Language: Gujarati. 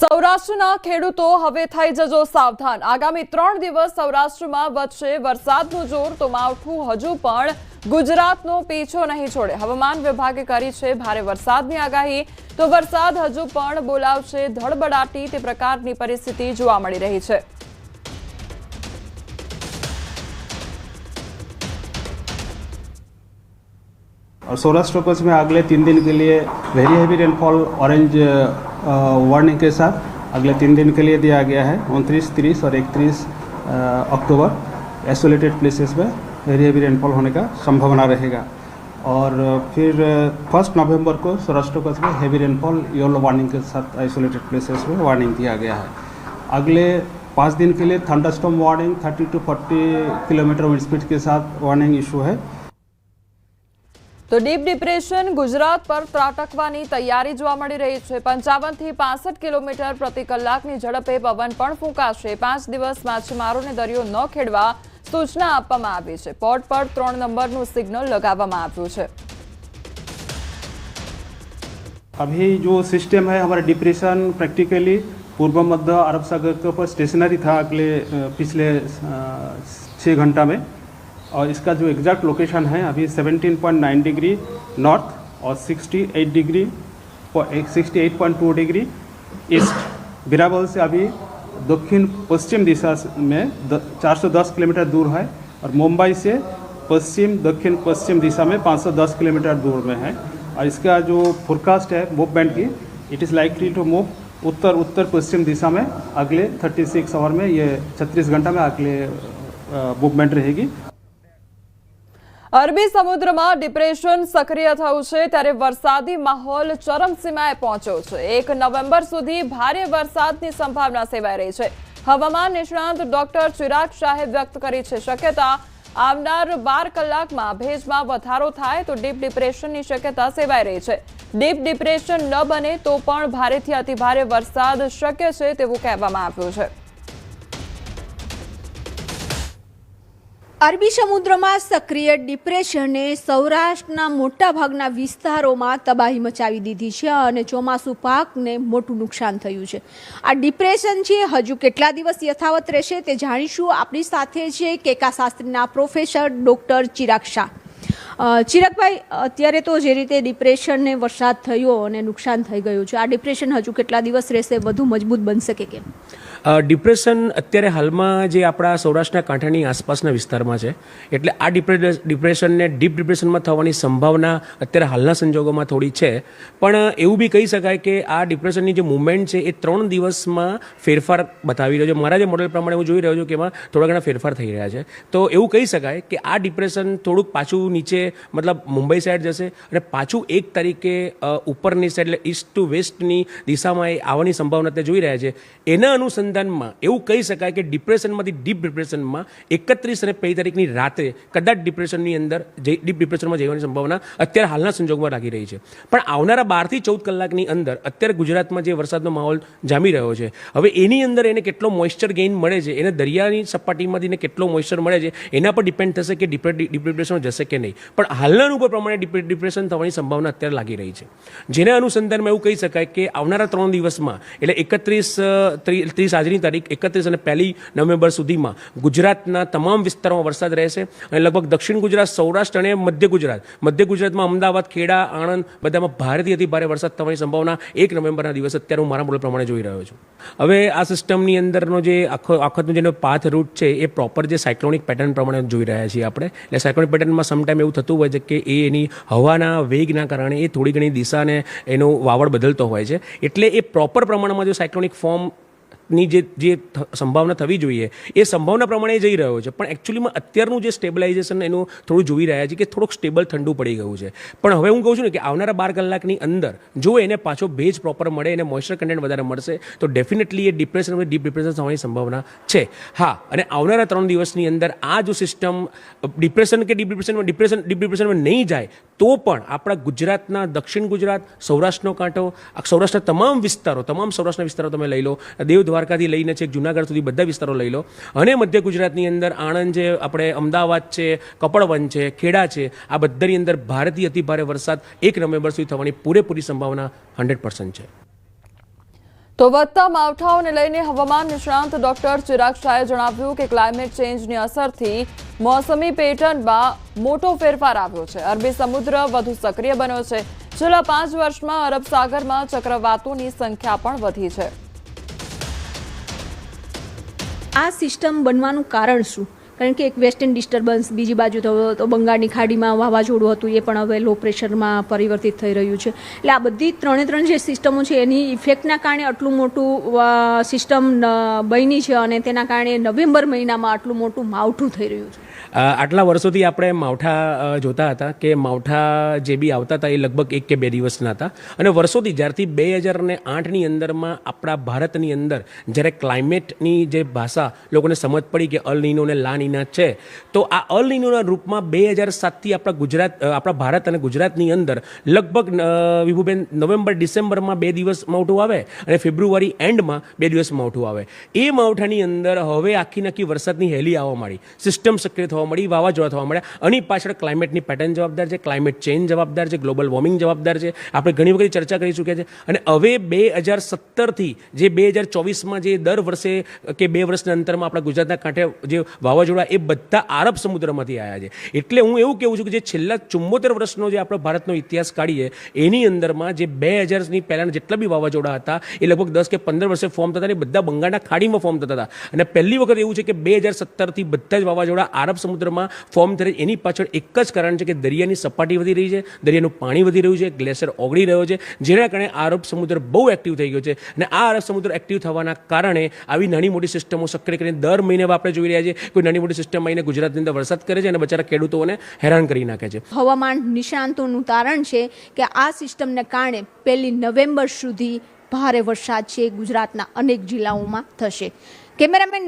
સૌરાષ્ટ્રના ખેડૂતો હવે થઈ જજો સાવધાન। આગામી 3 દિવસ સૌરાષ્ટ્રમાં વધશે વરસાદનું જોર, તો માવઠું હજુ પણ ગુજરાતનો પીછો નહીં છોડે। હવામાન વિભાગે કરી છે ભારે વરસાદની આગાહી, તો વરસાદ હજુ પણ બોલાવશે ધડબડાટી, તે પ્રકારની પરિસ્થિતિ જોવા મળી રહી છે। सौराष्ट्र कच्छ में अगले 3 दिन के लिए very heavy rainfall orange warning के साथ अगले 3 दिन के लिए दिया गया है। 29, 30 और 31 अक्टूबर आइसोलेटेड प्लेसेस में वेरी हैवी रेनफॉल होने का संभावना रहेगा। और फिर 1 नवंबर को सौराष्ट्र कच्छ में हैवी रेनफॉल येलो वार्निंग के साथ आइसोलेटेड प्लेसेस में वार्निंग दिया गया है। अगले 5 दिन के लिए thunderstorm warning 30 to 40 kilometre wind speed के साथ वार्निंग इशू है। तो डीप डिप्रेशन गुजरात पर ત્રાટકવાની તૈયારી જોવા મળી રહી છે। 55 થી 65 કિલોમીટર પ્રતિ કલાકની ઝડપે પવન પણ ફૂંકાશે। 5 દિવસ માછીમારોને દરિયો ન ખેડવા સૂચના આપવામાં આવી છે। પોર્ટ પર 3 નંબરનું સિગ્નલ लगावવામાં આવ્યું છે। अभी जो सिस्टम है हमारा डिप्रेशन प्रैक्टिकली पूर्व मध्य अरब सागर के ऊपर स्टेशनरी था अगले पिछले 6 घंटा में। और इसका जो एग्जैक्ट लोकेशन है अभी 17.9 डिग्री नॉर्थ और 68.2 डिग्री ईस्ट बिराबल से अभी दक्षिण पश्चिम दिशा में 410 किलोमीटर दूर है। और मुंबई से पश्चिम दक्षिण पश्चिम दिशा में 510 किलोमीटर दूर में है। और इसका जो फोरकास्ट है मूवमेंट की, it is likely to move उत्तर उत्तर पश्चिम दिशा में अगले 36 आवर में। ये 36 घंटा में अगले मूवमेंट रहेगी। અરબી સમુદ્રમાં ડિપ્રેશન સક્રિય થયું છે, ત્યારે વરસાદી માહોલ ચરમસીમાએ પહોંચ્યો છે। 1 નવેમ્બર સુધી ભારે વરસાદની સંભાવના સેવાઈ રહી છે। હવામાન નિષ્ણાંત ડોક્ટર ચિરાગ શાહે વ્યક્ત કરી છે શક્યતા આવનાર 12 કલાકમાં ભેજમાં વધારો થાય તો ડીપ ડિપ્રેશનની શક્યતા સેવાઈ રહી છે। ડીપ ડિપ્રેશન ન બને તો પણ ભારેથી અતિભારે વરસાદ શક્ય છે તેવું કહેવામાં આવ્યું છે। અરબી સમુદ્રમાં સક્રિય ડિપ્રેશને સૌરાષ્ટ્રના મોટાભાગના વિસ્તારોમાં તબાહી મચાવી દીધી છે અને ચોમાસુ પાકને મોટું નુકસાન થયું છે। આ ડિપ્રેશન છે હજુ કેટલા દિવસ યથાવત રહેશે તે જાણીશું। આપણી સાથે છે કેકાશાસ્ત્રીના પ્રોફેસર ડોક્ટર ચિરાગ શાહ। ચિરાગભાઈ, અત્યારે તો જે રીતે ડિપ્રેશનને વરસાદ થયો અને નુકસાન થઈ ગયું છે, આ ડિપ્રેશન હજુ કેટલા દિવસ રહેશે, વધુ મજબૂત બનશે કે કેમ? ડિપ્રેશન અત્યારે હાલમાં જે આપણા સૌરાષ્ટ્રના કાંઠાની આસપાસના વિસ્તારમાં છે, એટલે આ ડિપ્રેશનને ડીપ ડિપ્રેશનમાં થવાની સંભાવના અત્યારે હાલના સંજોગોમાં થોડી છે। પણ એવું બી કહી શકાય કે આ ડિપ્રેશનની જે મૂવમેન્ટ છે એ 3 દિવસમાં ફેરફાર બતાવી રહ્યો છે। મારા જે મોડેલ પ્રમાણે હું જોઈ રહ્યો છું કે એમાં થોડા ઘણા ફેરફાર થઈ રહ્યા છે। તો એવું કહી શકાય કે આ ડિપ્રેશન થોડુંક પાછું નીચે મતલબ મુંબઈ સાઈડ જશે અને પાછું 1 તારીખે ઉપરની સાઈડ એટલે ઈસ્ટ ટુ વેસ્ટની દિશામાં આવવાની સંભાવના તે જોઈ રહ્યા છે। એના અનુસંધાનમાં એવું કહી શકાય કે ડિપ્રેશનમાંથી ડીપ ડિપ્રેશનમાં 31 અને 2 તારીખની રાત્રે કદાચ ડિપ્રેશનની અંદર ડીપ ડિપ્રેશનમાં જવાની સંભાવના અત્યારે હાલના સંજોગમાં લાગી રહી છે। પણ આવનારા 12 થી 14 કલાકની અંદર અત્યારે ગુજરાતમાં જે વરસાદનો માહોલ જામી રહ્યો છે, હવે એની અંદર એને કેટલો મોઇસ્ચર ગેઇન મળે છે, એને દરિયાની સપાટીમાંથી કેટલો મોઇસ્ચર મળે છે એના પર ડિપેન્ડ થશે કે ડીપ ડિપ્રેશનમાં જશે કે નહીં। પણ હાલના અનુભવ પ્રમાણે ડિપ્રેશન થવાની સંભાવના અત્યારે લાગી રહી છે। જેના અનુસંધાનમાં એવું કહી શકાય કે આવનારા 3 દિવસમાં એટલે 30 આજની તારીખ 31 અને 1 નવેમ્બર સુધીમાં ગુજરાતના તમામ વિસ્તારોમાં વરસાદ રહેશે અને લગભગ દક્ષિણ ગુજરાત, સૌરાષ્ટ્ર અને મધ્ય ગુજરાતમાં અમદાવાદ, ખેડા, આણંદ બધામાં ભારેથી અતિભારે વરસાદ થવાની સંભાવના 1 નવેમ્બરના દિવસે અત્યારે હું મારા મોડેલ પ્રમાણે જોઈ રહ્યો છું। હવે આ સિસ્ટમની અંદરનો જે આખો જેનો પાથ રૂટ છે એ પ્રોપર જે સાયક્લોનિક પેટર્ન પ્રમાણે જોઈ રહ્યા છીએ આપણે। એટલે સાયક્લોનિક પેટર્નમાં સમટાઈમ એવું થતું હોય છે કે એની હવાના વેગના કારણે એ થોડી ઘણી દિશાને એનો વાવડ બદલતો હોય છે। એટલે એ પ્રોપર પ્રમાણમાં જો સાયક્લોનિક ફોર્મ ની જે સંભાવના થવી જોઈએ એ સંભાવના પ્રમાણે જઈ રહ્યો છે। પણ એકચ્યુઅલીમાં અત્યારનું જે સ્ટેબલાઇઝેશન એનું થોડું જોઈ રહ્યા છે કે થોડુંક સ્ટેબલ ઠંડુ પડી ગયું છે। પણ હવે હું કહું છું ને કે આવનારા 12 કલાકની અંદર જો એને પાછો ભેજ પ્રોપર મળે, એને મોઇસ્ચર કન્ટેન્ટ વધારે મળશે તો ડેફિનેટલી એ ડિપ્રેશન અને ડીપ ડિપ્રેશન થવાની સંભાવના છે। હા, અને આવનારા 3 દિવસની અંદર આ જો સિસ્ટમ ડિપ્રેશન કે ડીપ ડિપ્રેશનમાં નહીં જાય તો પણ આપણા ગુજરાતના દક્ષિણ ગુજરાત, સૌરાષ્ટ્રનો કાંઠો, સૌરાષ્ટ્રના તમામ સૌરાષ્ટ્રના વિસ્તારો તમે લઈ લો, દેવદ્વારકાથી લઈને છેક જુનાગઢ સુધી બધા વિસ્તારો લઈ લો, અને મધ્ય ગુજરાતની અંદર આણંદ છે, આપણે અમદાવાદ છે, કપડવન છે, ખેડા છે, આ બધાની અંદર ભારેથી અતિભારે વરસાદ 1 નવેમ્બર સુધી થવાની પૂરેપૂરી સંભાવના 100% છે। તો વધતા માવઠાઓને લઈને હવામાન નિષ્ણાંત ડોક્ટર ચિરાગ શાહે જણાવ્યું કે ક્લાઇમેટ ચેન્જની અસરથી મોસમી પેટર્નમાં મોટો ફેરફાર આવ્યો છે. અરબી સમુદ્ર વધુ સક્રિય બન્યો છે. છેલ્લા 5 વર્ષમાં અરબ સાગરમાં ચક્રવાતોની સંખ્યા પણ વધી છે. આ સિસ્ટમ બનવાનું કારણ શું? કારણ કે એક વેસ્ટર્ન ડિસ્ટર્બન્સ, બીજી બાજુ તો બંગાળની ખાડીમાં વાવાઝોડું હતું, એ પણ હવે લો પ્રેશરમાં પરિવર્તિત થઈ રહ્યું છે. એટલે આ બધી ત્રણ જે સિસ્ટમો છે એની ઇફેક્ટના કારણે આટલું મોટું સિસ્ટમ બની છે અને તેના કારણે નવેમ્બર મહિનામાં આટલું મોટું માવઠું થઈ રહ્યું છે. આટલા વર્ષોથી આપણે માવઠા જોતા હતા કે માવઠા જે બી આવતા હતા એ લગભગ 1 કે 2 દિવસના હતા. અને વર્ષોથી જ્યારથી 2008ની અંદરમાં આપણા ભારતની અંદર જ્યારે ક્લાઇમેટની જે ભાષા લોકોને સમજ પડી કે અલ નીનો અને લા નીના છે, તો આ અલ નીનોના રૂપમાં 2007થી આપણા ભારત અને ગુજરાતની અંદર લગભગ વિભુબેન નવેમ્બર ડિસેમ્બરમાં 2 દિવસ માવઠું આવે અને ફેબ્રુઆરી એન્ડમાં 2 દિવસ માવઠું આવે. એ માવઠાની અંદર હવે આખી વરસાદની હેલી આવવા માંડી, સિસ્ટમ સક્રિય થવા મળી, વાવાઝોડા થવા મળ્યા. આની પાછળ ક્લાઇમેટની પેટર્ન જવાબદાર છે, ક્લાઇમેટ ચેન્જ જવાબદાર છે, ગ્લોબલ વોર્મિંગ જવાબદાર છે. આપણે ઘણી વખત ચર્ચા કરી ચૂક્યા છે. અને હવે 2017થી જે 2024માં જે દર વર્ષે કે 2 વર્ષના અંતરમાં આપણા ગુજરાતના કાંઠે જે વાવાઝોડા એ બધા આરબ સમુદ્રમાંથી આવ્યા છે. એટલે હું એવું કહેવું છું કે જે છેલ્લા 74 વર્ષનો જે આપણો ભારતનો ઇતિહાસ કાઢીએ એની અંદરમાં જે 2000ની પહેલાંના જેટલા બી વાવાઝોડા હતા એ લગભગ 10 કે 15 વર્ષે ફોર્મ થતા, એ બધા બંગાળના ખાડીમાં ફોર્મ થતા હતા. અને પહેલી વખત એવું છે કે 2017થી બધા જ વાવાઝોડા આરબ સમુદ્રમાં ફોર્મ થાય. એની પાછળ એક જ કારણ છે કે દરિયાની સપાટી વધી રહી છે, દરિયાનું પાણી વધી રહ્યું છે, ગ્લેશિયર ઓગળી રહ્યો છે, જેના કારણે આરબ સમુદ્ર બહુ એક્ટિવ થઈ ગયો છે. અને આ આરબ સમુદ્ર એક્ટિવ થવાના કારણે આવી નાની મોટી સિસ્ટમો સક્રિય કરીને દર મહિને આપણે જોઈ રહ્યા છીએ કોઈ નાની મોટી સિસ્ટમ આવીને ગુજરાતની અંદર વરસાદ કરે છે અને બચારા ખેડૂતોને હેરાન કરી નાખે છે. હવામાન નિષ્ણાંતોનું તારણ છે કે આ સિસ્ટમને કારણે 1 નવેમ્બર સુધી ભારે વરસાદ છે ગુજરાતના અનેક જિલ્લાઓમાં થશે. કેમેરામેન